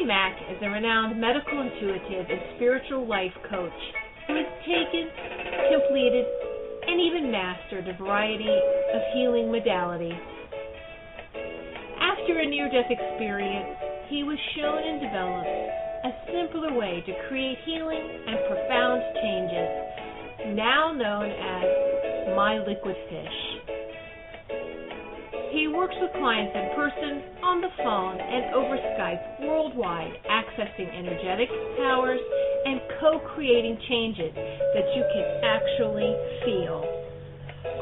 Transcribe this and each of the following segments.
Mack is a renowned medical intuitive and spiritual life coach who has taken, completed, and even mastered a variety of healing modalities. After a near-death experience, he was shown and developed a simpler way to create healing and profound changes, now known as My Liquid Fish. He works with clients in person, on the phone, and over Skype worldwide, accessing energetic powers and co-creating changes that you can actually feel.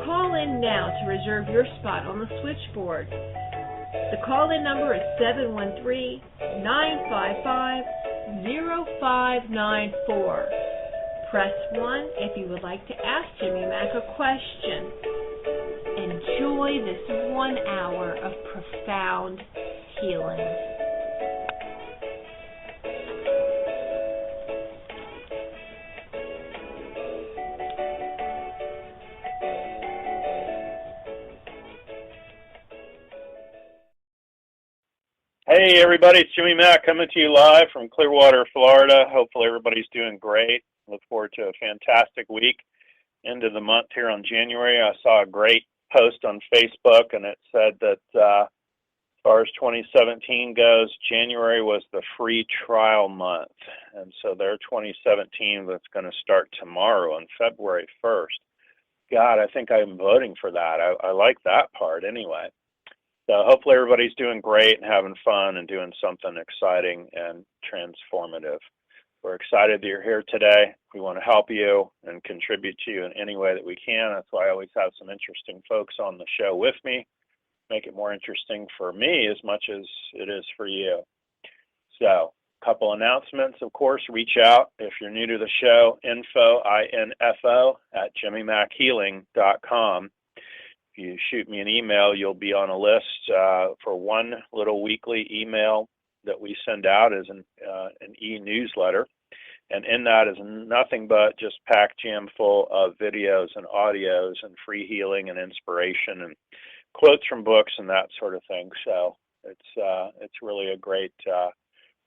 Call in now to reserve your spot on the switchboard. The call-in number is 713-955-0594. Press 1 if you would like to ask Jimmy Mack a question. Enjoy this 1 hour of profound healing. Hey everybody, it's Jimmy Mack coming to you live from Clearwater, Florida. Hopefully everybody's doing great. Look forward to a fantastic week. End of the month here on January. I saw a great post on Facebook and it said that as far as 2017 goes, January was the free trial month. And so their 2017 that's going to start tomorrow on February 1st. God, I think I'm voting for that. I like that part anyway. So hopefully everybody's doing great and having fun and doing something exciting and transformative. We're excited that you're here today. We want to help you and contribute to you in any way that we can. That's why I always have some interesting folks on the show with me. Make it more interesting for me as much as it is for you. So, a couple announcements, of course. Reach out if you're new to the show, info at jimmymackhealing.com. If you shoot me an email, you'll be on a list for one little weekly email that we send out as an e-newsletter. And in that is nothing but just packed jam full of videos and audios and free healing and inspiration and quotes from books and that sort of thing. So it's really a great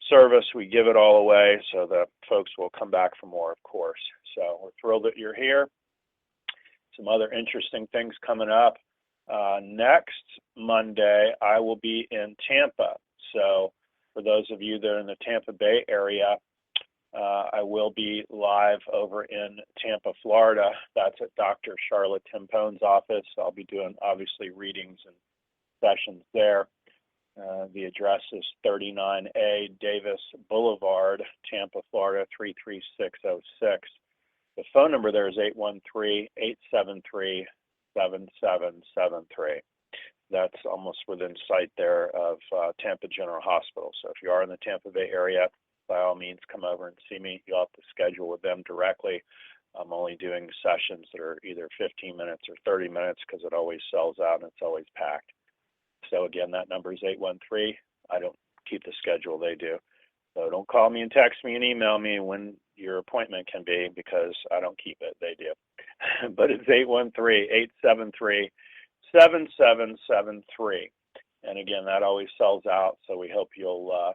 service. We give it all away so that folks will come back for more, of course. So we're thrilled that you're here. Some other interesting things coming up. Next Monday, I will be in Tampa. So for those of you that are in the Tampa Bay area, I will be live over in Tampa, Florida. That's at Dr. Charlotte Timpone's office. I'll be doing, obviously, readings and sessions there. The address is 39A Davis Boulevard, Tampa, Florida, 33606. The phone number there is 813-873-7773. That's almost within sight there of Tampa General Hospital. So if you are in the Tampa Bay area, by all means, come over and see me. You'll have to schedule with them directly. I'm only doing sessions that are either 15 minutes or 30 minutes because it always sells out and it's always packed. So again, that number is 813. I don't keep the schedule, they do. So don't call me and text me and email me when your appointment can be because I don't keep it, they do. But it's 813-873-7773. And again, that always sells out, so we hope you'll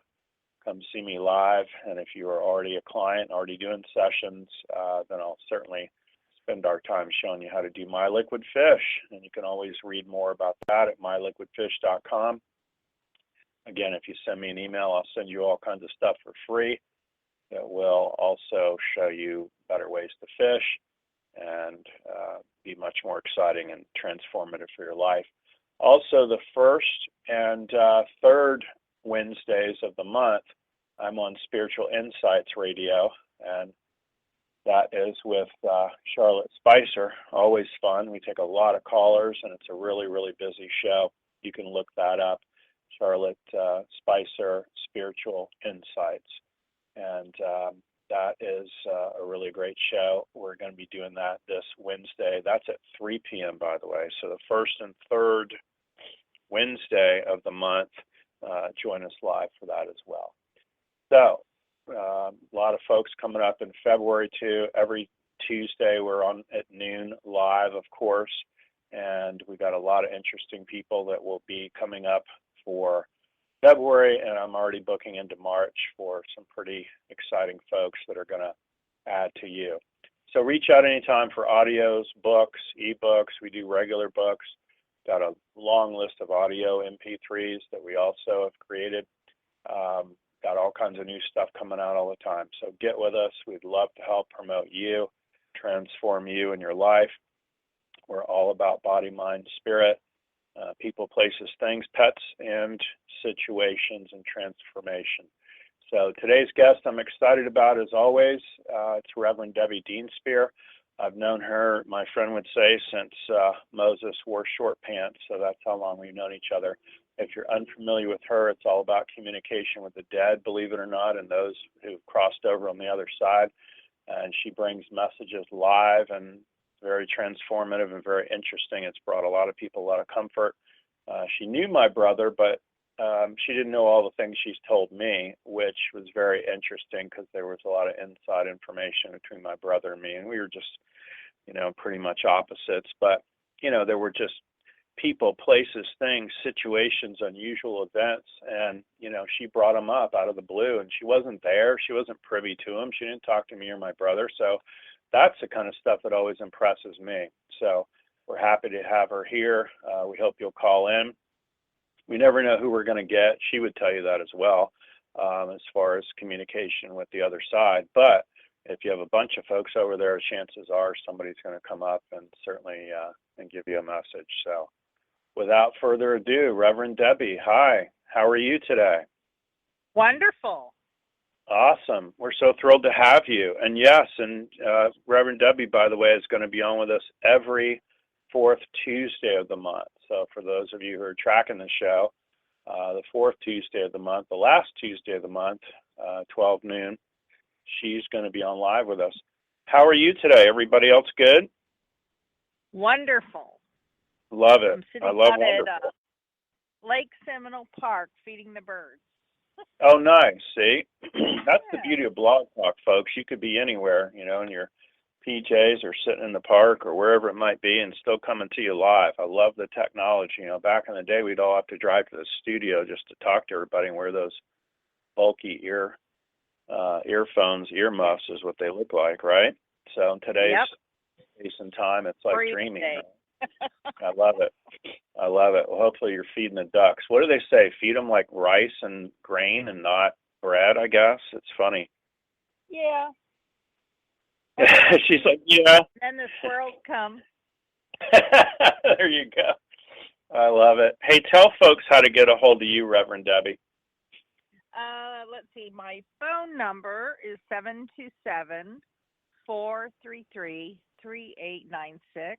come see me live. And if you are already a client, already doing sessions, then I'll certainly spend our time showing you how to do My Liquid Fish. And you can always read more about that at myliquidfish.com. Again, if you send me an email, I'll send you all kinds of stuff for free that will also show you better ways to fish and be much more exciting and transformative for your life. Also, the first and third Wednesdays of the month, I'm on Spiritual Insights Radio, and that is with Charlotte Spicer. Always fun. We take a lot of callers, and it's a really, really busy show. You can look that up, Charlotte Spicer Spiritual Insights. And that is a really great show. We're going to be doing that this Wednesday. That's at 3 p.m., by the way. So the first and third Wednesday of the month, join us live for that as well. So a lot of folks coming up in February, too. Every Tuesday we're on at noon live, of course. And we've got a lot of interesting people that will be coming up for February, and I'm already booking into March for some pretty exciting folks that are going to add to you. So reach out anytime for audios, books, ebooks. We do regular books. Got a long list of audio MP3s that we also have created. Got all kinds of new stuff coming out all the time. So get with us. We'd love to help promote you, transform you and your life. We're all about body, mind, spirit, people, places, things, pets, and situations and transformation. So today's guest I'm excited about, as always. It's Reverend Debbie Dienstbier. I've known her, my friend would say, since Moses wore short pants, so that's how long we've known each other. If you're unfamiliar with her, it's all about communication with the dead, believe it or not, and those who've crossed over on the other side. And she brings messages live and very transformative and very interesting. It's brought a lot of people a lot of comfort. She knew my brother, but she didn't know all the things she's told me, which was very interesting because there was a lot of inside information between my brother and me, and we were just, pretty much opposites. But, there were just people, places, things, situations, unusual events, and, she brought them up out of the blue, and she wasn't there. She wasn't privy to them. She didn't talk to me or my brother, so that's the kind of stuff that always impresses me. So we're happy to have her here. We hope you'll call in. We never know who we're going to get. She would tell you that as well, as far as communication with the other side. But if you have a bunch of folks over there, chances are somebody's going to come up and certainly and give you a message. So without further ado, Reverend Debbie, hi. How are you today? Wonderful. Awesome. We're so thrilled to have you. And yes, Reverend Debbie, by the way, is going to be on with us every fourth Tuesday of the month. So for those of you who are tracking the show, the fourth Tuesday of the month, the last Tuesday of the month, 12 noon, she's going to be on live with us. How are you today? Everybody else good? Wonderful. Love it. I'm sitting I love out wonderful. at Lake Seminole Park feeding the birds. Oh, nice. See, that's the beauty of Blog Talk, folks. You could be anywhere, in your PJs or sitting in the park or wherever it might be and still coming to you live. I love the technology. Back in the day, we'd all have to drive to the studio just to talk to everybody and wear those bulky earphones, earmuffs is what they look like, right? So in today's space and time, it's like dreaming. I love it. I love it. Well, hopefully you're feeding the ducks. What do they say? Feed them like rice and grain and not bread, I guess. It's funny. Yeah. She's like, yeah. Then the squirrels come. There you go. I love it. Hey, tell folks how to get a hold of you, Reverend Debbie. Let's see. My phone number is 727-433-3896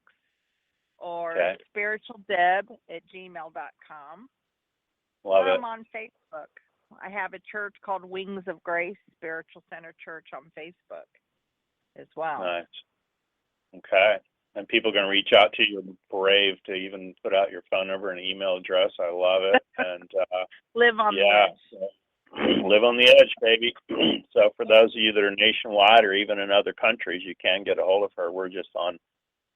or spiritualdeb@gmail.com. Love it. I'm on Facebook. I have a church called Wings of Grace Spiritual Center Church on Facebook as well. Nice. Okay. And people are going to reach out to you and brave to even put out your phone number and email address. I love it. And live on the edge. So, live on the edge, baby. So for those of you that are nationwide or even in other countries, you can get a hold of her. We're just on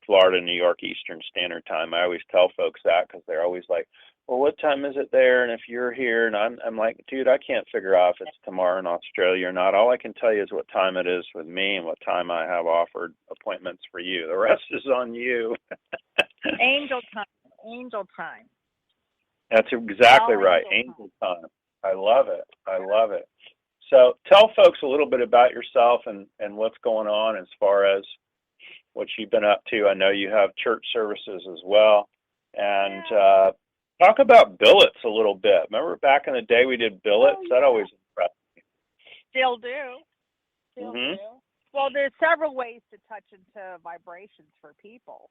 Florida, New York, Eastern Standard Time. I always tell folks that because they're always like, well, what time is it there? And if you're here, and I'm like, dude, I can't figure out if it's tomorrow in Australia or not. All I can tell you is what time it is with me and what time I have offered appointments for you. The rest is on you. Angel time. Angel time. That's exactly right. Angel time. I love it. I love it. So tell folks a little bit about yourself and what's going on as far as what you've been up to. I know you have church services as well. And talk about billets a little bit. Remember back in the day we did billets? That always impressed me. Still do. Still do. Well, there's several ways to touch into vibrations for people.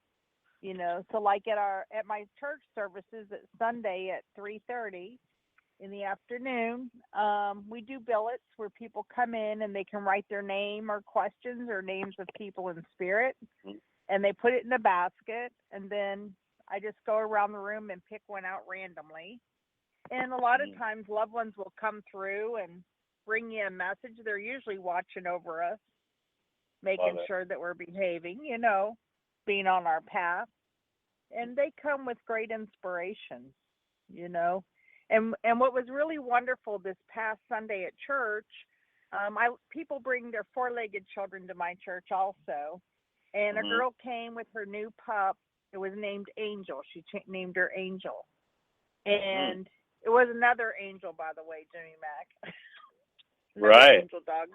So like at my church services at Sunday at 3:30 in the afternoon, we do billets where people come in and they can write their name or questions or names of people in spirit, and they put it in a basket, and then I just go around the room and pick one out randomly. And a lot of times loved ones will come through and bring you a message. They're usually watching over us, making sure that we're behaving, being on our path. And they come with great inspiration, And what was really wonderful this past Sunday at church, people bring their four-legged children to my church also, and a girl came with her new pup. It was named Angel. She named her Angel, and it was another angel, by the way, Jimmy Mack. Right. Angel dog.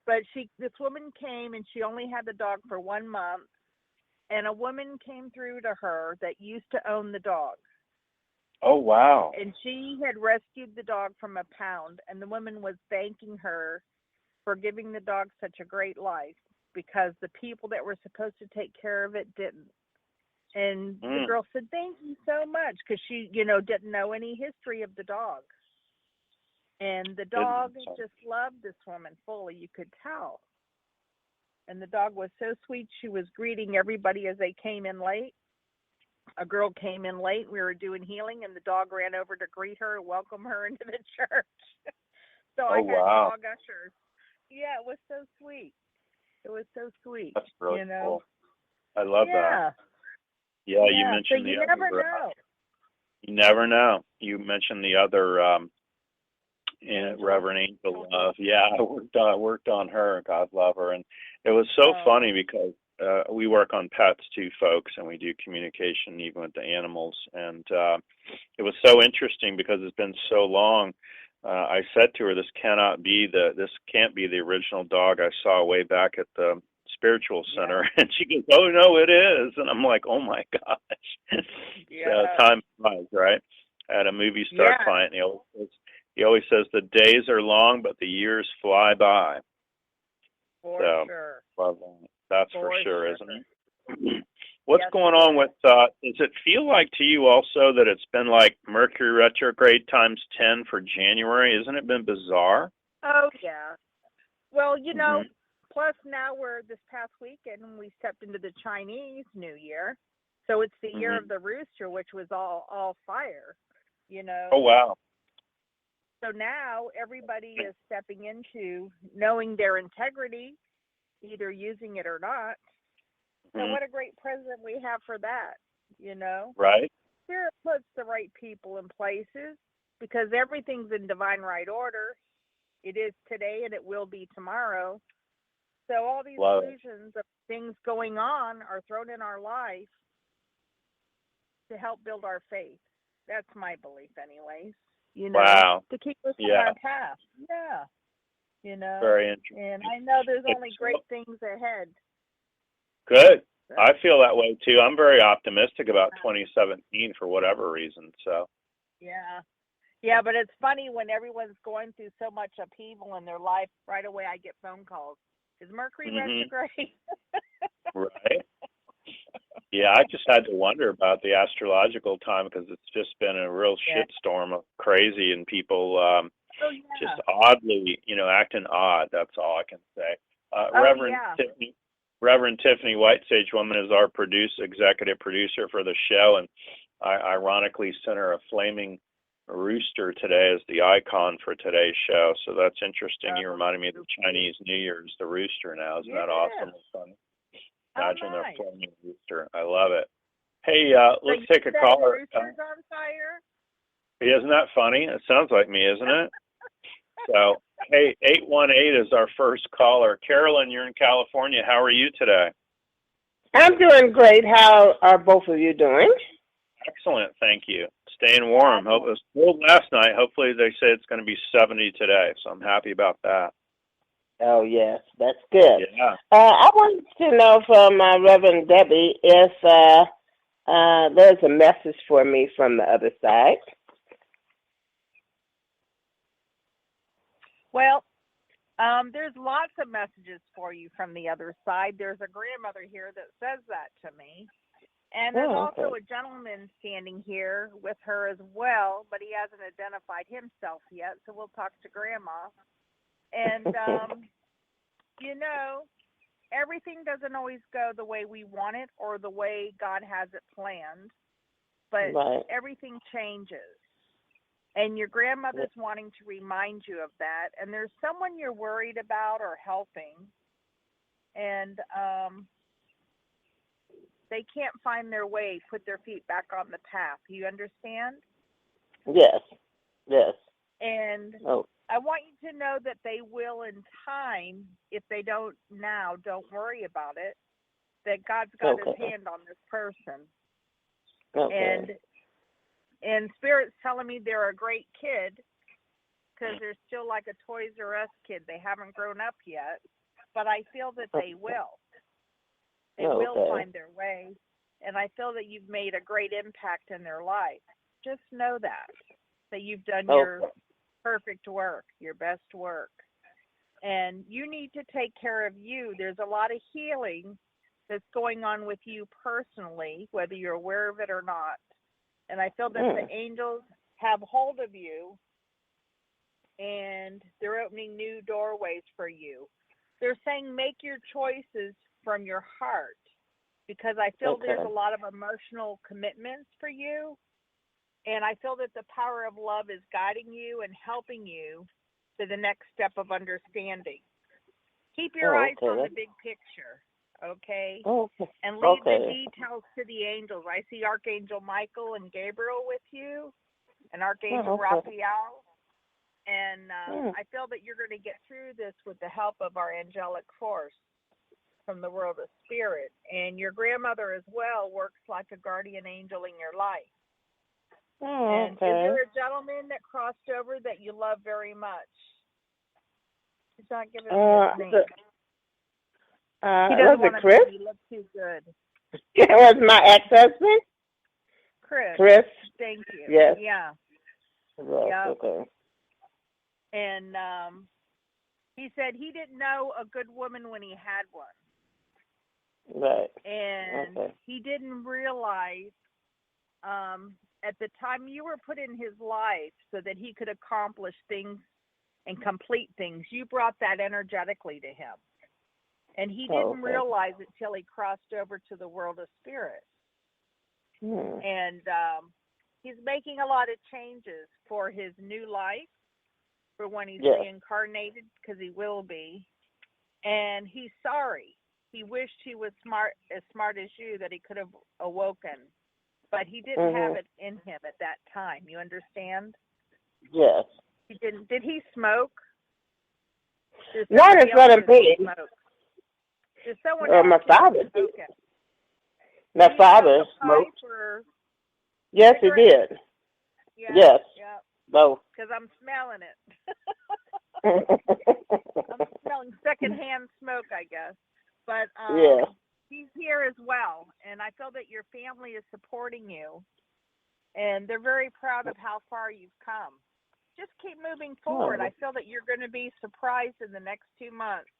But this woman came, and she only had the dog for 1 month, and a woman came through to her that used to own the dog. Oh, wow. And she had rescued the dog from a pound, and the woman was thanking her for giving the dog such a great life because the people that were supposed to take care of it didn't. And the girl said, thank you so much, because she, didn't know any history of the dog. And the dog just loved this woman fully, you could tell. And the dog was so sweet. She was greeting everybody as they came in late. A girl came in late. We were doing healing, and the dog ran over to greet her and welcome her into the church. So I had dog ushers. Yeah, it was so sweet. It was so sweet. That's really cool. I love that. Yeah, you mentioned so you never know. You never know. You mentioned the other Reverend Angel Love. Yeah, I worked on her. God love her. And it was so funny because we work on pets too, folks, and we do communication even with the animals. And it was so interesting because it's been so long. I said to her, this can't be the original dog I saw way back at the spiritual center. And she goes, oh no, it is. And I'm like, oh my gosh. So time flies, right? I had a movie star client, and he always says the days are long, but the years fly by. For sure. That's for sure, isn't it? What's going on with, does it feel like to you also that it's been like Mercury retrograde times 10 for January? Isn't it been bizarre? Oh, yeah. Well, plus now we're this past weekend, we stepped into the Chinese New Year. So it's the year of the rooster, which was all fire, Oh, wow. So now everybody is stepping into knowing their integrity, either using it or not. So what a great president we have for that, Right. Spirit puts the right people in places because everything's in divine right order. It is today and it will be tomorrow. So all these illusions of things going on are thrown in our life to help build our faith. That's my belief anyways. To keep us on our path. Yeah. Very interesting. And I know there's only great things ahead. Good. I feel that way too. I'm very optimistic about 2017 for whatever reason. So. Yeah, but it's funny when everyone's going through so much upheaval in their life. Right away, I get phone calls. Is Mercury retrograde? Right. Yeah, I just had to wonder about the astrological time because it's just been a real shitstorm of crazy and people just oddly, acting odd. That's all I can say. Reverend Tiffany Whitesage Woman is our executive producer for the show, and I ironically sent her a flaming rooster today as the icon for today's show. So that's interesting. You reminded me of the Chinese New Year's, the rooster now. Isn't that awesome? Imagine their flaming rooster. I love it. Hey, let's take a caller. Rooster's on fire? Isn't that funny? It sounds like me, isn't it? So, hey, 818 is our first caller. Carolyn, you're in California. How are you today? I'm doing great. How are both of you doing? Excellent, thank you. Staying warm. It was cold last night. Hopefully they say it's going to be 70 today, so I'm happy about that. Oh, yes, that's good. Yeah. I wanted to know from Reverend Debbie if there's a message for me from the other side. Well, there's lots of messages for you from the other side. There's a grandmother here that says that to me. And there's also a gentleman standing here with her as well, but he hasn't identified himself yet, so we'll talk to Grandma. And, everything doesn't always go the way we want it or the way God has it planned, but everything changes. And your grandmother's wanting to remind you of that. And there's someone you're worried about or helping, and they can't find their way, put their feet back on the path. You understand? Yes. Yes. And Oh. I want you to know that they will in time. If they don't now, don't worry about it. That God's got His hand on this person. Okay. And Spirit's telling me they're a great kid because they're still like a Toys R Us kid. They haven't grown up yet, but I feel that they will. They will find their way, and I feel that you've made a great impact in their life. Just know that you've done your perfect work, your best work, and you need to take care of you. There's a lot of healing that's going on with you personally, whether you're aware of it or not. And I feel that the angels have hold of you, and they're opening new doorways for you. They're saying make your choices from your heart, because I feel there's a lot of emotional commitments for you. And I feel that the power of love is guiding you and helping you to the next step of understanding. Keep your eyes on the big picture, okay? And leave the details to the angels. I see Archangel Michael and Gabriel with you, and Archangel Raphael. And I feel that you're going to get through this with the help of our angelic force from the world of spirit. And your grandmother as well works like a guardian angel in your life. And is there a gentleman that crossed over that you love very much? He's not giving me his name. He doesn't want to Chris? make you look too good. It was my ex-husband? Chris. Thank you. Yes. Yeah. Yes, okay. And he said he didn't know a good woman when he had one. Right. And he didn't realize at the time you were put in his life so that he could accomplish things and complete things. You brought that energetically to him. And he didn't realize it till he crossed over to the world of spirit. And he's making a lot of changes for his new life, for when he's reincarnated, because he will be. And he's sorry. He wished he was as smart as you, that he could have awoken. But he didn't have it in him at that time. You understand? Yes. He didn't. Did he smoke? Not in front of me. Did someone my father did. My father smoked. Yes, he did. Yeah, yes. Yeah. Both. Because I'm smelling it. I'm smelling secondhand smoke, I guess. But he's here as well, and I feel that your family is supporting you, and they're very proud of how far you've come. Just keep moving forward. I feel that you're going to be surprised in the next 2 months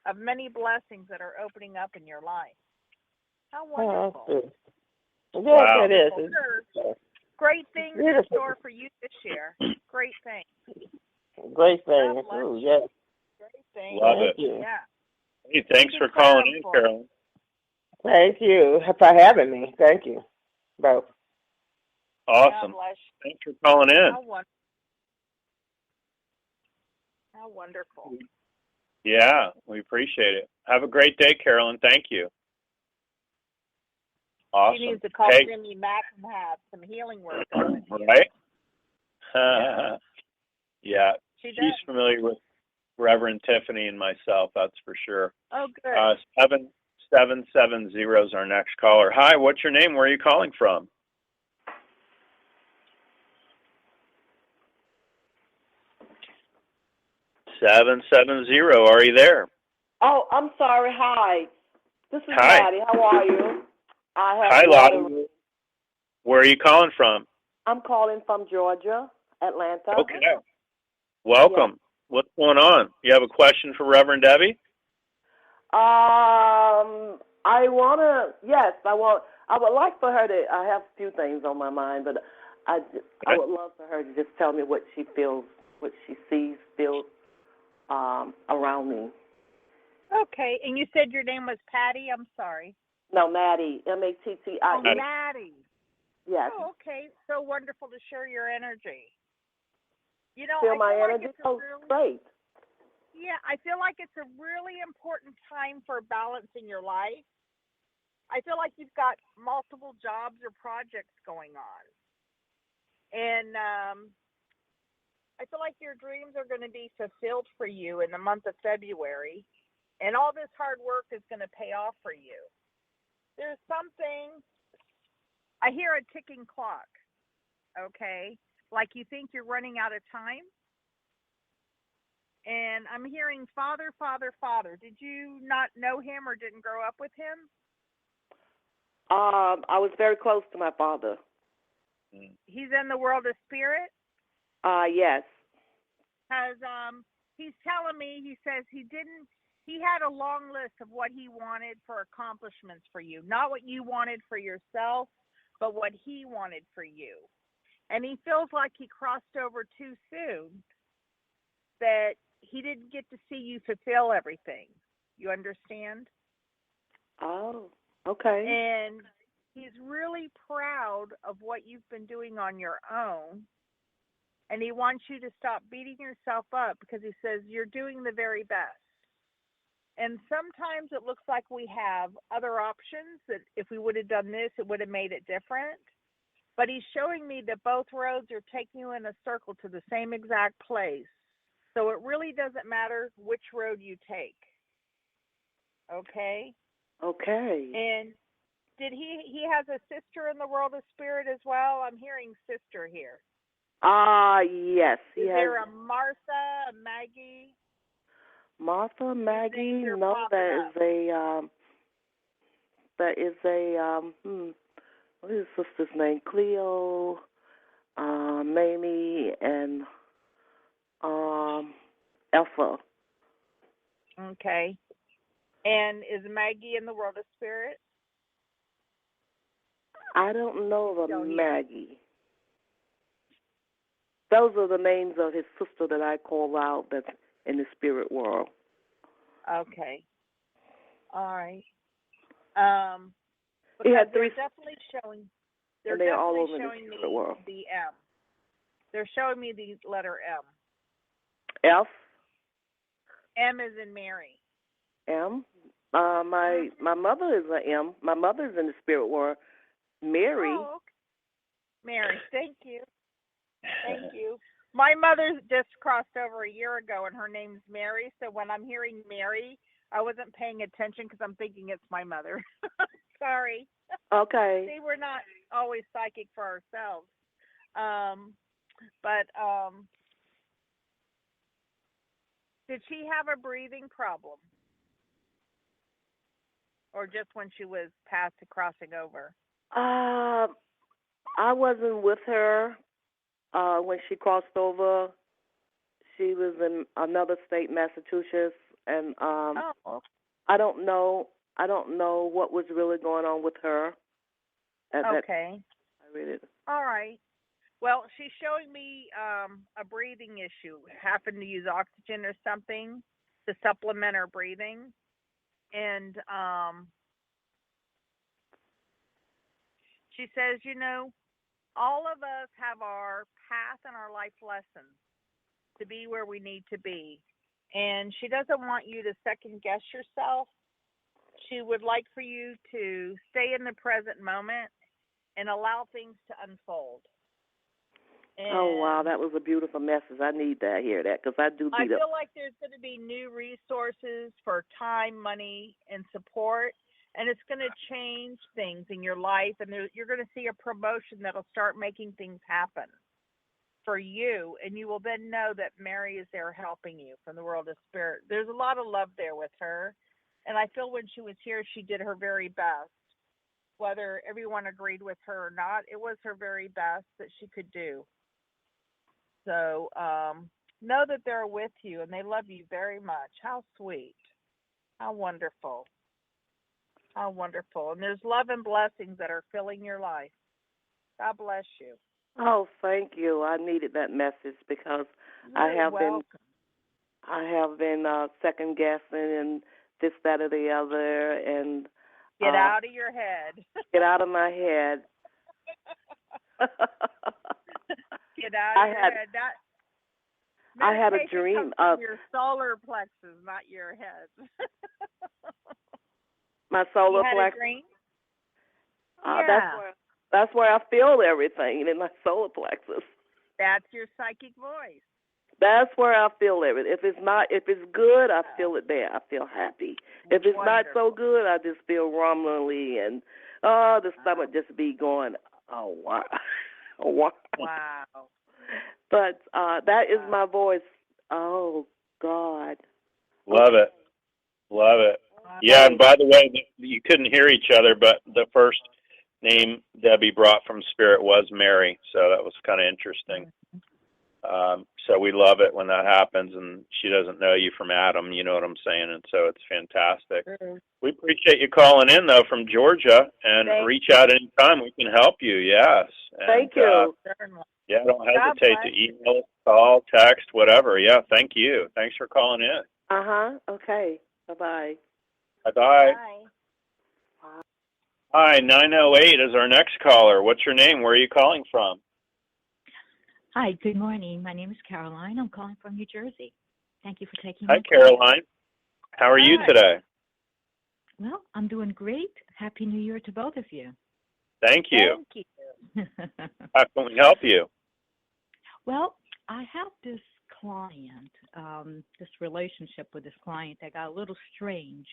of many blessings that are opening up in your life. How wonderful. Yes, it is. Great things in store for you this year. Great things. Great things. Oh, yes. Great things. Love it. Yeah. Hey, thanks for calling in, Carolyn. Thank you for having me. Thank you both. Awesome. Thanks for calling in. How wonderful. Yeah, we appreciate it. Have a great day, Carolyn. Thank you. Awesome. She needs to call Jimmy Mack and have some healing work done. Right? Yeah. She's familiar with Reverend Tiffany and myself, that's for sure. Oh, good. 7770 is our next caller. Hi, what's your name? Where are you calling from? Are you there? Oh, I'm sorry. Hi. This is Lottie. How are you? Hi, Lottie. Where are you calling from? I'm calling from Georgia, Atlanta. Okay. Welcome. Yeah. What's going on? You have a question for Reverend Debbie? I would like for her to, I have a few things on my mind, but I would love for her to just tell me what she feels, what she sees, feels around me. Okay, and you said your name was Patty? I'm sorry. No, Maddie, Mattii. Oh, Maddie. Yes. Oh, okay. So wonderful to share your energy. You know, feel my like energy? Great. Yeah, I feel like it's a really important time for balance in your life. I feel like you've got multiple jobs or projects going on. And I feel like your dreams are going to be fulfilled for you in the month of February, and all this hard work is going to pay off for you. There's something, I hear a ticking clock, okay? Like you think you're running out of time. And I'm hearing Father, Father, Father. Did you not know him or didn't grow up with him? I was very close to my father. He's in the world of spirit? Yes. Because he's telling me, he says he had a long list of what he wanted for accomplishments for you. Not what you wanted for yourself, but what he wanted for you. And he feels like he crossed over too soon, that he didn't get to see you fulfill everything. You understand? Oh, okay. And he's really proud of what you've been doing on your own. And he wants you to stop beating yourself up because he says you're doing the very best. And sometimes it looks like we have other options that if we would have done this, it would have made it different. But he's showing me that both roads are taking you in a circle to the same exact place. So it really doesn't matter which road you take. Okay? Okay. And did he has a sister in the world of spirit as well? I'm hearing sister here. Yes. Is there a Martha, a Maggie? Martha, Maggie, no, what is his sister's name? Cleo, Mamie, and Elsa. Okay. And is Maggie in the world of spirit? I don't know the Maggie. Those are the names of his sister that I call out that's in the spirit world. Okay. All right. He had they're three. Definitely showing. They're all over the spirit world. The M. They're showing me the letter M. F. M is in Mary. M. My mother is a M. My mother's in the spirit world. Mary. Oh, okay. Mary. Thank you. Thank you. My mother just crossed over a year ago, and her name's Mary. So when I'm hearing Mary, I wasn't paying attention because I'm thinking it's my mother. Sorry. Okay. See, we're not always psychic for ourselves. Did she have a breathing problem? Or just when she was past the crossing over? I wasn't with her when she crossed over. She was in another state, Massachusetts, and I don't know what was really going on with her. Okay. I read it. All right. Well, she's showing me a breathing issue, having to use oxygen or something to supplement her breathing. And she says, all of us have our path and our life lessons to be where we need to be. And she doesn't want you to second guess yourself. She would like for you to stay in the present moment and allow things to unfold. And oh, wow, that was a beautiful message. I need to hear that because I feel like there's going to be new resources for time, money, and support, and it's going to change things in your life, and you're going to see a promotion that'll start making things happen for you, and you will then know that Mary is there helping you from the world of spirit. There's a lot of love there with her, and I feel when she was here, she did her very best. Whether everyone agreed with her or not, it was her very best that she could do. So know that they're with you and they love you very much. How sweet. How wonderful. How wonderful. And there's love and blessings that are filling your life. God bless you. Oh, thank you. I needed that message because I have been second guessing and this, that, or the other, and get out of your head. Get out of my head. Get out of your head. I had a dream of your solar plexus, not your head. My solar plexus. You had a dream? That's where I feel everything in my solar plexus. That's your psychic voice. That's where I feel it. If it's good, I feel it there. I feel happy. If it's not so good, I just feel rumblingly and the stomach just be going, oh wow, oh wow. Wow. But that is my voice. Oh God. Love it. Love it. Yeah, and by the way, you couldn't hear each other, but the first name Debbie brought from Spirit was Mary, so that was kind of interesting. So we love it when that happens, and she doesn't know you from Adam, you know what I'm saying, and so it's fantastic. We appreciate you calling in, though, from Georgia, and reach out anytime we can help you, yes. And, thank you. Yeah, don't hesitate to email, call, text, whatever. Yeah, thank you. Thanks for calling in. Okay. Bye-bye. Bye-bye. Hi, 908 is our next caller. What's your name? Where are you calling from? Hi, good morning. My name is Caroline. I'm calling from New Jersey. Thank you for taking my call. Hi, Caroline. How are you today? Well, I'm doing great. Happy New Year to both of you. Thank you. Thank you. How can we help you? Well, I have this client, this relationship with this client that got a little strange.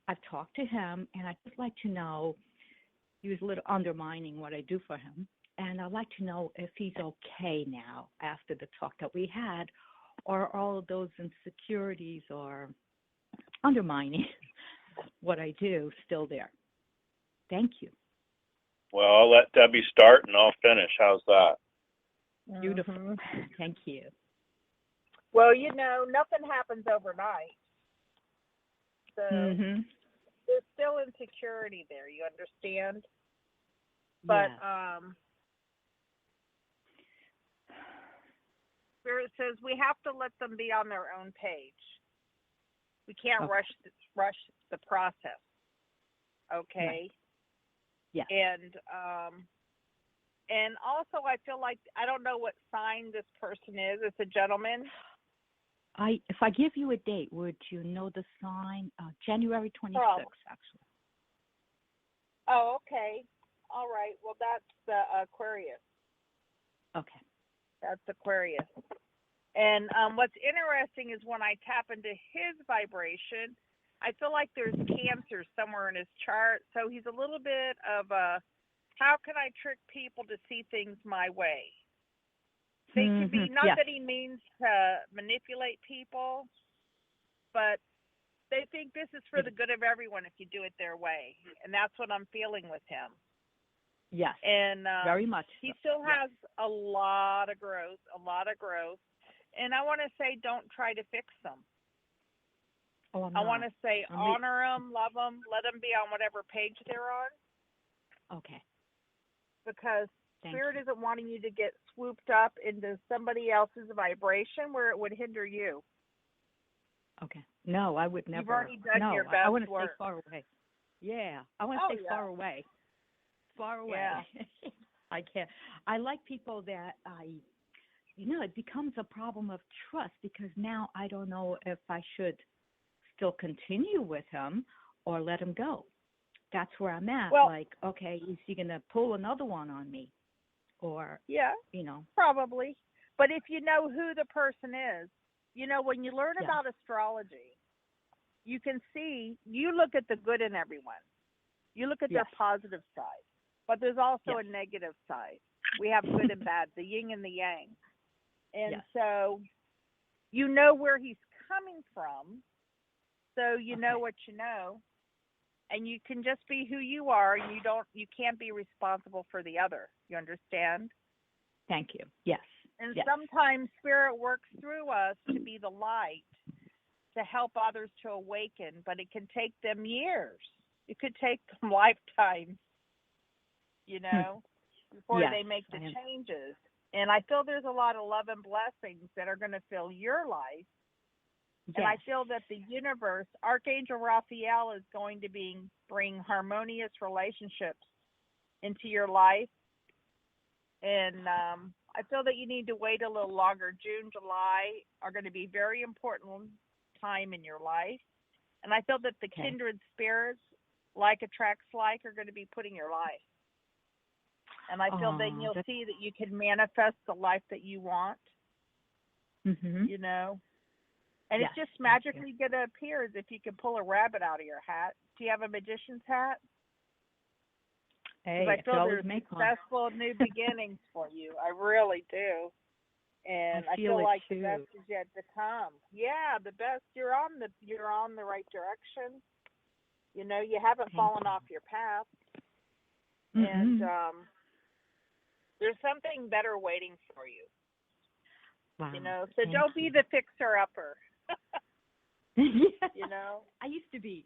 I've talked to him, and I'd just like to know, he was a little undermining what I do for him, and I'd like to know if he's okay now after the talk that we had, or all of those insecurities or undermining what I do still there. Thank you. Well, I'll let Debbie start, and I'll finish. How's that? Beautiful. Thank you. Well, nothing happens overnight. So there's still insecurity there, you understand? But Spirit says we have to let them be on their own page. We can't rush the process. Okay? Yeah. And also I feel like I don't know what sign this person is. It's a gentleman. If I give you a date, would you know the sign? January 26th, actually. Oh, okay. All right. Well, that's the Aquarius. Okay. That's Aquarius. And what's interesting is when I tap into his vibration, I feel like there's Cancer somewhere in his chart. So he's a little bit of a, how can I trick people to see things my way? They can be, not that he means to manipulate people, but they think this is for the good of everyone if you do it their way. And that's what I'm feeling with him. Yes, and very much. He still has a lot of growth. And I want to say don't try to fix them. Oh, I want to say honor them, love them, let them be on whatever page they're on. Okay. Because Spirit isn't wanting you to get swooped up into somebody else's vibration where it would hinder you. Okay. No, I would never. You've already done your best I want to work. stay far away. Yeah, I want to stay far away. Far away. Yeah. I can't. I like people that it becomes a problem of trust because now I don't know if I should still continue with him or let him go. That's where I'm at. Well, like, okay, is he going to pull another one on me? Or, probably. But if you know who the person is, when you learn about astrology, you can see, you look at the good in everyone. You look at their positive side. But there's also a negative side. We have good and bad, the yin and the yang. And so you know where he's coming from. So you know what you know. And you can just be who you are, and you can't be responsible for the other. You understand? Thank you. Yes. And sometimes Spirit works through us to be the light, to help others to awaken, but it can take them years. It could take them lifetimes, before they make the changes. And I feel there's a lot of love and blessings that are going to fill your life. Yes. And I feel that the universe, Archangel Raphael, is going to bring harmonious relationships into your life. And I feel that you need to wait a little longer. June, July are going to be very important time in your life. And I feel that the kindred spirits, like attracts like, are going to be put in your life. And I feel then you'll see that you can manifest the life that you want. you know. And Yes, it's just thank you. magically going to appear as if you can pull a rabbit out of your hat. Do you have a magician's hat? Hey, I I could feel always there's make one. successful new beginnings for you. I really do. And I feel feel it like too. the best is yet to come. Yeah, the best. You're on the right direction. You know, you haven't fallen off your path. And there's something better waiting for you. Wow. You know, so don't be the fixer-upper. Yeah. You know? I used to be.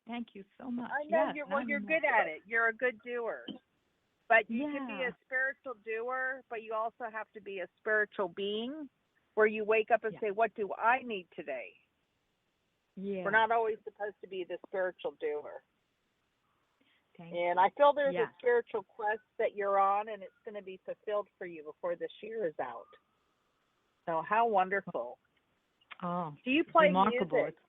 Thank you so much. I know Yes, you're good at it. You're a good doer. But you can be Yeah. a spiritual doer, but you also have to be a spiritual being where you wake up and say, what do I need today? Yeah. We're not always supposed to be the spiritual doer. Thank And you. I feel there's Yeah. a spiritual quest that you're on, and it's going to be fulfilled for you before this year is out. So how wonderful. Oh, Do you play remarkable. music?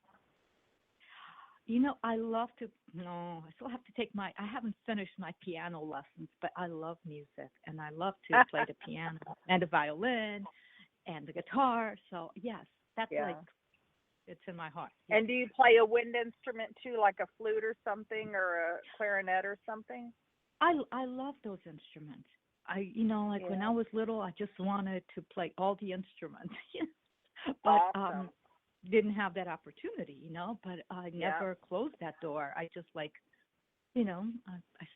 You know, I love to. No, I still have to take I haven't finished my piano lessons, but I love music, and I love to play the piano and the violin and the guitar. So yes, that's like it's in my heart. Yeah. And do you play a wind instrument too, like a flute or something, or a clarinet or something? I love those instruments. When I was little, I just wanted to play all the instruments, but Awesome. didn't have that opportunity, But I never closed that door. I just I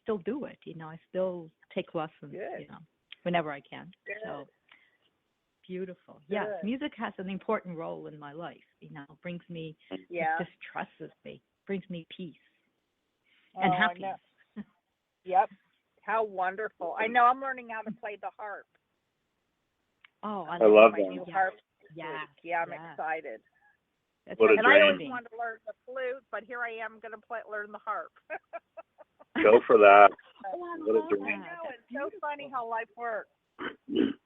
still do it, I still take lessons, Good. Whenever I can. Good. So beautiful. Good. Yes, music has an important role in my life. Brings me, it distresses me, brings me peace and happiness. Yep. How wonderful. I know I'm learning how to play the harp. Oh, I love my that. new harp. Yeah. Yeah, I'm excited. That's What a And I always dream. wanted to learn the flute, but here I am going to learn the harp. Go for that. Oh, I What a love dream. I that. know. That's It's so funny how life works.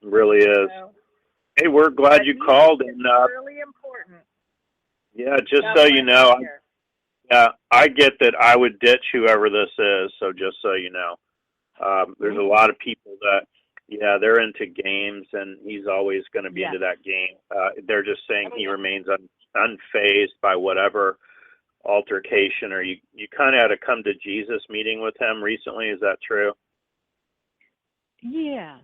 Really is. So, Hey, we're glad you called. And really important. yeah, just so you know, I get that I would ditch whoever this is. So just so you know, there's a lot of people that, they're into games, and he's always going to be into that game. They're just saying he remains unfazed by whatever altercation, or you kind of had a come to Jesus meeting with him recently. Is that true? Yes.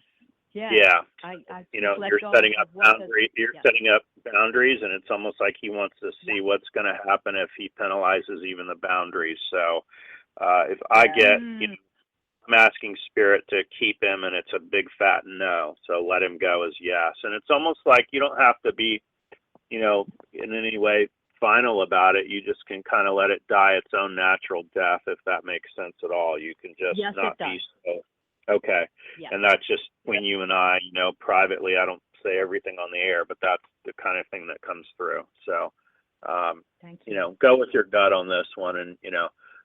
Yeah. Yeah. I you're setting up boundaries. You're setting up boundaries, and it's almost like he wants to see what's going to happen if he penalizes even the boundaries. So, if I get, I'm asking Spirit to keep him, and it's a big fat no. So let him go as yes. And it's almost like you don't have to be, in any way final about it. You just can kind of let it die its own natural death, if that makes sense at all. You can just not be so. Okay. Yes. And that's just between you and I, privately. I don't say everything on the air, but that's the kind of thing that comes through. So, Thank you. Go with your gut on this one. And,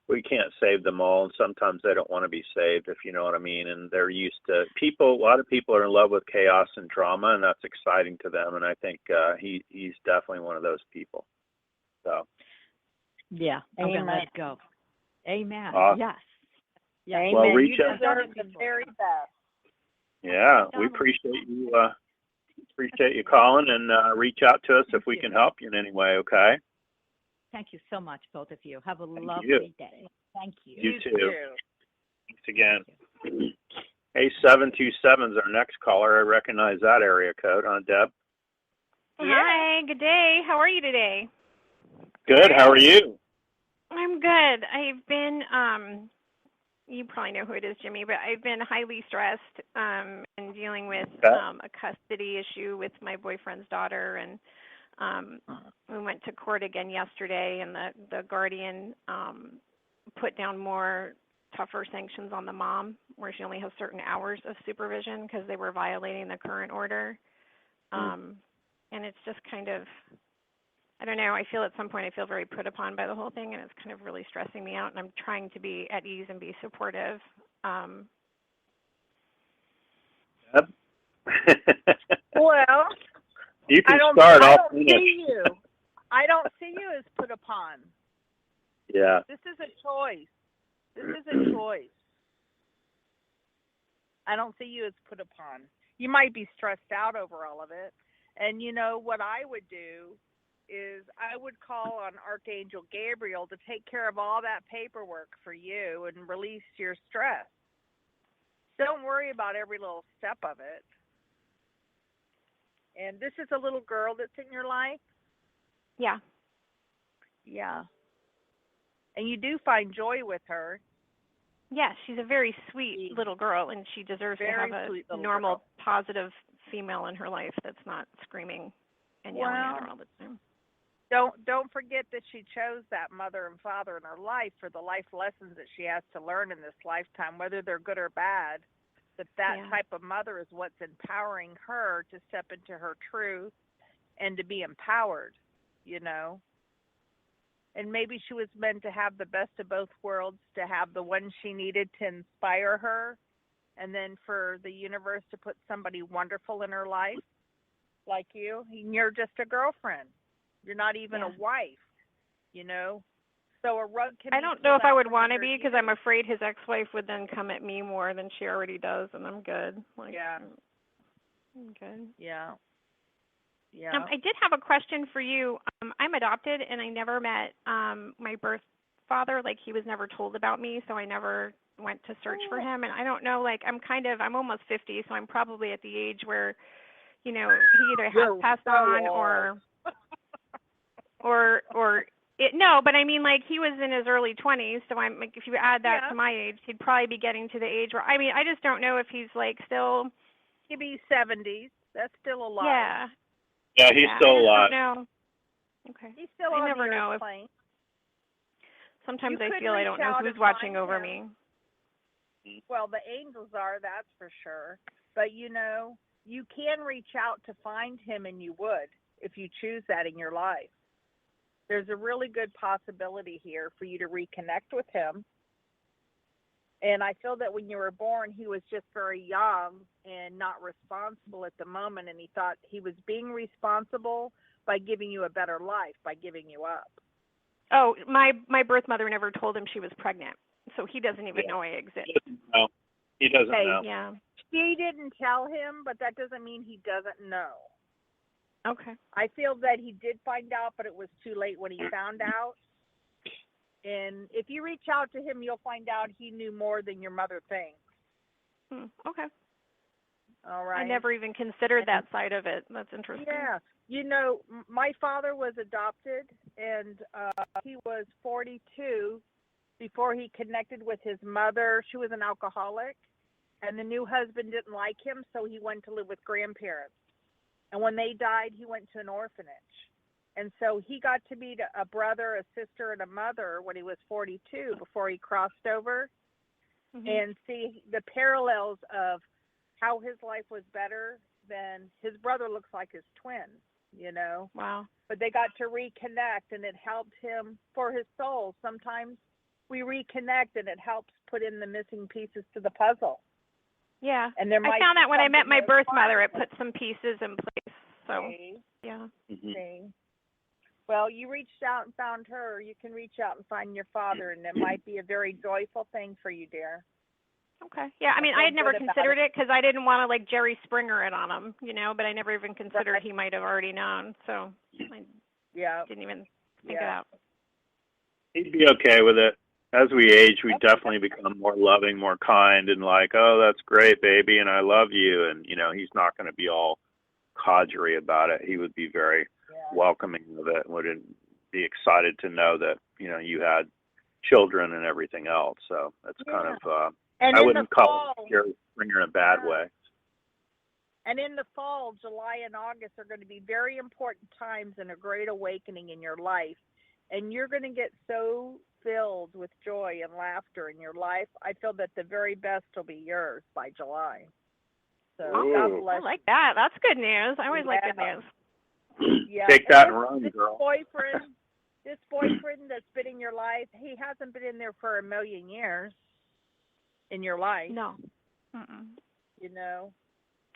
we can't save them all. And sometimes they don't want to be saved, if you know what I mean. And they're used to a lot of people are in love with chaos and drama, and that's exciting to them. And I think he's definitely one of those people. So. Yeah. I'm going to let it go. Amen. Awesome. Yes. Yeah. Amen. Well, you deserve the very best. Yeah, we appreciate you. Appreciate you calling, and reach out to us if we can help you in any way. Okay. Thank you so much, both of you. Have a lovely day. Thank you. You too. Thanks again. Hey, 727 is our next caller. I recognize that area code, huh, Deb? Hi. Good day. How are you today? Good. How are you? I'm good. I've been you probably know who it is, Jimmy, but I've been highly stressed and dealing with a custody issue with my boyfriend's daughter, and we went to court again yesterday, and the guardian put down more tougher sanctions on the mom, where she only has certain hours of supervision because they were violating the current order. And it's just kind of, I don't know, I feel at some point I feel very put upon by the whole thing, and it's kind of really stressing me out, and I'm trying to be at ease and be supportive. Well, you can start. I don't see you. I don't see you as put upon. Yeah. This is a choice. This is a choice. I don't see you as put upon. You might be stressed out over all of it, And you know what I would do is I would call on Archangel Gabriel to take care of all that paperwork for you and release your stress. Don't worry about every little step of it. And this is a little girl that's in your life? Yeah. Yeah. And you do find joy with her. Yeah, she's a very sweet little girl, and she deserves to have a normal, positive female in her life that's not screaming and yelling at her all the time. Don't forget that she chose that mother and father in her life for the life lessons that she has to learn in this lifetime, whether they're good or bad. That type of mother is what's empowering her to step into her truth and to be empowered, you know. And maybe she was meant to have the best of both worlds, to have the one she needed to inspire her, and then for the universe to put somebody wonderful in her life, like you. You're just a girlfriend. You're not even a wife, you know. So a rug can. I don't know if I would want to be, because I'm afraid his ex-wife would then come at me more than she already does, and I'm good. Like, I'm good. Yeah. Yeah. I did have a question for you. I'm adopted, and I never met my birth father. Like, he was never told about me, so I never went to search for him. And I don't know, like, I'm almost 50, so I'm probably at the age where, you know, he either has passed on or no, but I mean, like, he was in his early 20s, so I'm like, if you add that to my age, he'd probably be getting to the age where, I mean, I just don't know if he's, like, still. He'd be 70s. That's still alive. Yeah. Yeah, he's still alive. No. Okay. He's still I on never the know airplane. Sometimes I feel I don't know who's watching over me. Well, the angels are, that's for sure. But, you know, you can reach out to find him, and you would if you choose that in your life. There's a really good possibility here for you to reconnect with him. And I feel that when you were born, he was just very young and not responsible at the moment, and he thought he was being responsible by giving you a better life, by giving you up. Oh, my birth mother never told him she was pregnant, so he doesn't even know I exist. He doesn't know. Yeah. She didn't tell him, but that doesn't mean he doesn't know. Okay. I feel that he did find out, but it was too late when he found out. And if you reach out to him, you'll find out he knew more than your mother thinks. Okay. All right. I never even considered that side of it. That's interesting. Yeah. You know, my father was adopted, and he was 42 before he connected with his mother. She was an alcoholic, and the new husband didn't like him, so he went to live with grandparents. And when they died, he went to an orphanage. And so he got to meet a brother, a sister, and a mother when he was 42 before he crossed over. And see the parallels of how his life was better than his brother looks like his twin, you know. Wow. But they got to reconnect, and it helped him for his soul. Sometimes we reconnect, and it helps put in the missing pieces to the puzzle. Yeah. And there I found that when I met my birth mother, it put some pieces in place. So, yeah. See. Well, you reached out and found her. You can reach out and find your father, and it might be a very joyful thing for you, dear. Okay. Yeah, I mean, I had never considered it because I didn't want to, like, Jerry Springer it on him, you know, but I never even considered he might have already known. So I didn't even think of that. He'd be okay with it. As we age, we definitely become more loving, more kind, and like, oh, that's great, baby, and I love you. And, you know, he's not going to be all codgery about it. He would be very welcoming of it and would be excited to know that, you know, you had children and everything else. So that's kind of, and I wouldn't call it Jerry Springer in a bad way. And in the fall, July and August are going to be very important times and a great awakening in your life. And you're going to get so filled with joy and laughter in your life. I feel that the very best will be yours by July. So God bless. I like that. That's good news. I always like good news. Yeah. Take that and run, girl. This boyfriend that's been in your life, he hasn't been in there for a million years in your life. No. You know,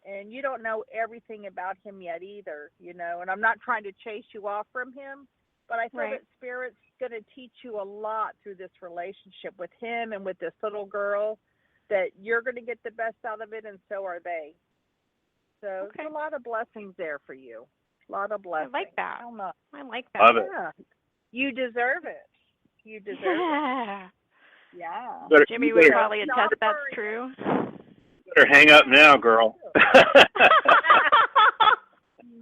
and you don't know everything about him yet either, you know, and I'm not trying to chase you off from him, but I feel that Spirit's going to teach you a lot through this relationship with him and with this little girl, that you're going to get the best out of it, and so are they. So there's a lot of blessings there for you. A lot of blessings. I like that. I like that. Love it. Yeah. You deserve it. You deserve it. Yeah. Jimmy would probably attest that's true. Better hang up now, girl.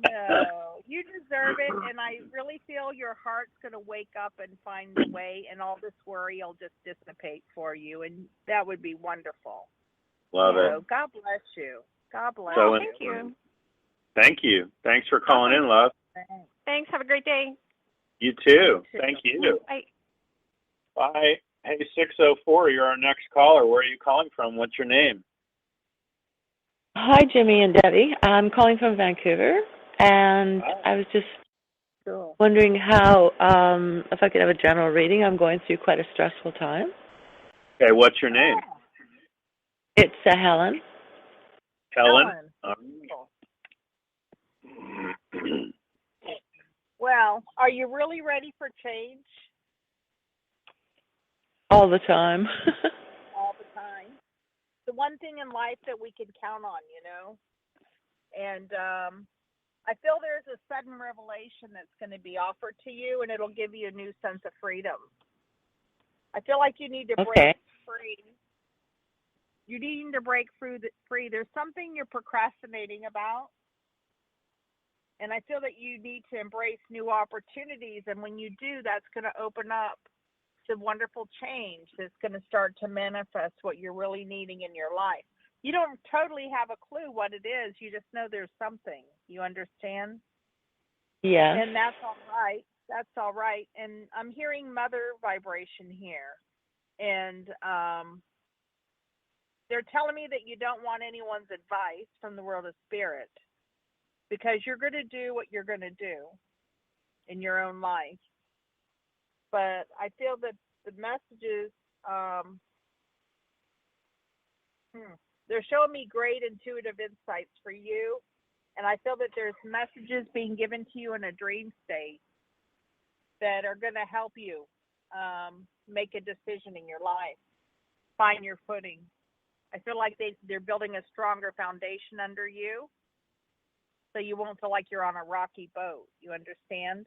No, you deserve it, and I really feel your heart's going to wake up and find a way, and all this worry will just dissipate for you, and that would be wonderful. Love it. God bless you. God bless you. You. Thank you. Thank you. Thanks for calling in, love. Thanks. Have a great day. You too. Thank you. Bye. Bye. Hey, 604, you're our next caller. Where are you calling from? What's your name? Hi, Jimmy and Debbie. I'm calling from Vancouver, and I was just wondering how, if I could have a general reading. I'm going through quite a stressful time. Okay, what's your name? It's Helen. Helen? Well, are you really ready for change? All the time. All the time. The one thing in life that we can count on, And I feel there's a sudden revelation that's going to be offered to you, and it'll give you a new sense of freedom. I feel like you need to break free. You need to break free. There's something you're procrastinating about, and I feel that you need to embrace new opportunities, and when you do, that's going to open up some wonderful change that's going to start to manifest what you're really needing in your life. You don't totally have a clue what it is. You just know there's something. You understand? Yeah. And that's all right. That's all right. And I'm hearing mother vibration here. And they're telling me that you don't want anyone's advice from the world of spirit, because you're going to do what you're going to do in your own life. But I feel that the messages, they're showing me great intuitive insights for you. And I feel that there's messages being given to you in a dream state that are going to help you make a decision in your life, find your footing. I feel like they're building a stronger foundation under you, so you won't feel like you're on a rocky boat. You understand?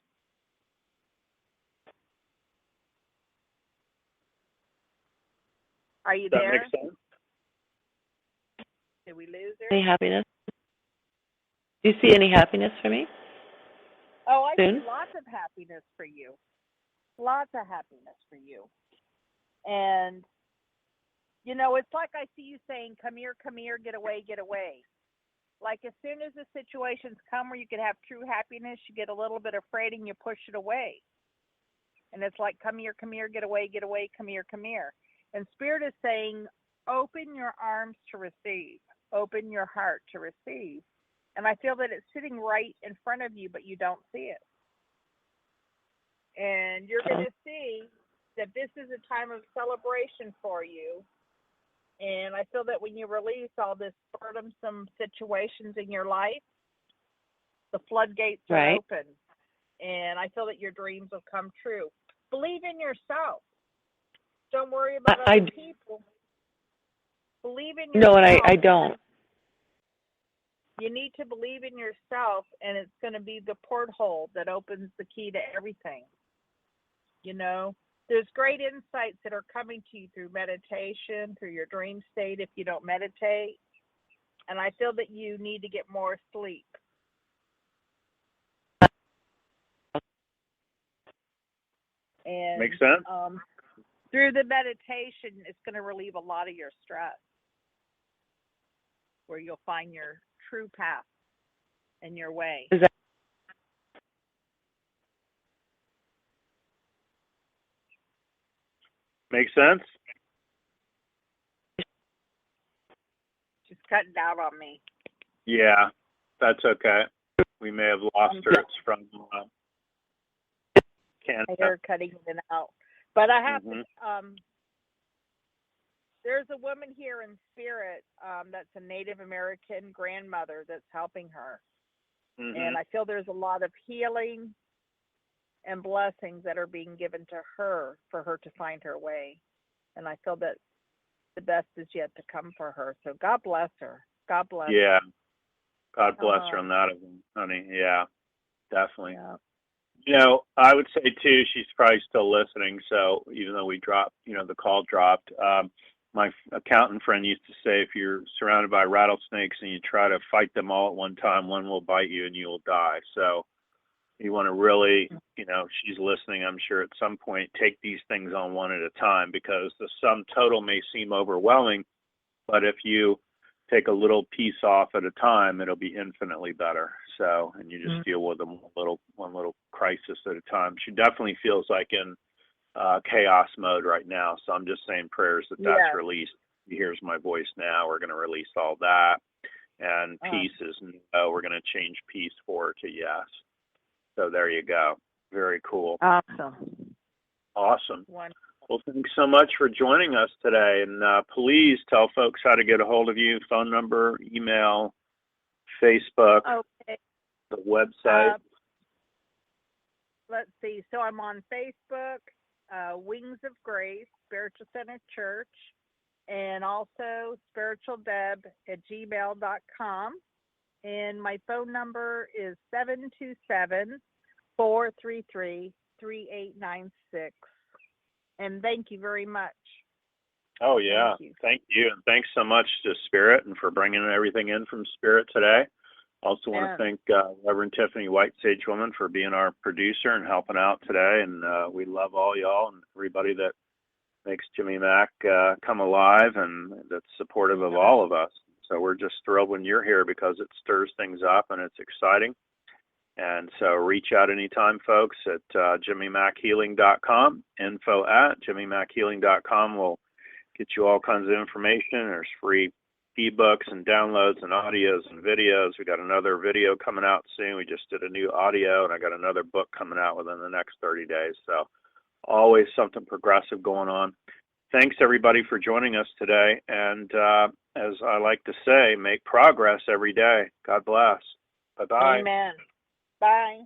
Are you there? That makes sense. Did we lose her? Any happiness? Do you see any happiness for me? Oh, I soon? see lots of happiness for you. Lots of happiness for you. And, it's like I see you saying, come here, get away, get away. Like as soon as the situations come where you could have true happiness, you get a little bit afraid and you push it away. And it's like, come here, get away, come here. And Spirit is saying, open your arms to receive. Open your heart to receive. And I feel that it's sitting right in front of you, but you don't see it. And you're going to see that this is a time of celebration for you. And I feel that when you release all this burdensome situations in your life, the floodgates are open. And I feel that your dreams will come true. Believe in yourself. Don't worry about other people. Believe in yourself. No, and I don't. You need to believe in yourself, and it's going to be the porthole that opens the key to everything. There's great insights that are coming to you through meditation, through your dream state if you don't meditate. And I feel that you need to get more sleep. And makes sense. Through the meditation, it's going to relieve a lot of your stress, where you'll find your true path and your way. Make sense? She's cutting out on me. Yeah, that's okay. We may have lost her. It's from Canada. I hear her cutting in and out. But I have to, there's a woman here in spirit that's a Native American grandmother that's helping her. And I feel there's a lot of healing and blessings that are being given to her for her to find her way. And I feel that the best is yet to come for her. So God bless her. God bless her. Yeah. God bless her on that, honey. Yeah, definitely. Yeah. You know, I would say too, she's probably still listening. So even though we dropped, the call dropped. My accountant friend used to say, if you're surrounded by rattlesnakes and you try to fight them all at one time, one will bite you and you will die. So you want to really, she's listening, I'm sure at some point, take these things on one at a time, because the sum total may seem overwhelming, but if you take a little piece off at a time, it'll be infinitely better. So, and you just deal with them one little crisis at a time. She definitely feels like in chaos mode right now. So I'm just saying prayers that's released. He hears my voice now. We're going to release all that. And peace is no. We're going to change peace for to yes. So there you go. Very cool. Awesome. Wonderful. Well, thanks so much for joining us today. And please tell folks how to get a hold of you, phone number, email, Facebook, the website. Let's see. So I'm on Facebook, Wings of Grace, Spiritual Center Church, and also spiritualdeb@gmail.com. And my phone number is 727-433-3896. And thank you very much. Oh, yeah. Thank you. And thanks so much to Spirit and for bringing everything in from Spirit today. Also want to thank Reverend Tiffany White, Sage Woman, for being our producer and helping out today. And we love all y'all and everybody that makes Jimmy Mack come alive and that's supportive of all of us. So we're just thrilled when you're here because it stirs things up and it's exciting. And so reach out anytime, folks, at jimmymackhealing.com. info@jimmymackhealing.com will get you all kinds of information. There's free ebooks and downloads and audios and videos. We got another video coming out soon. We just did a new audio, and I got another book coming out within the next 30 days. So always something progressive going on. Thanks, everybody, for joining us today. And as I like to say, make progress every day. God bless. Bye-bye. Amen. Bye.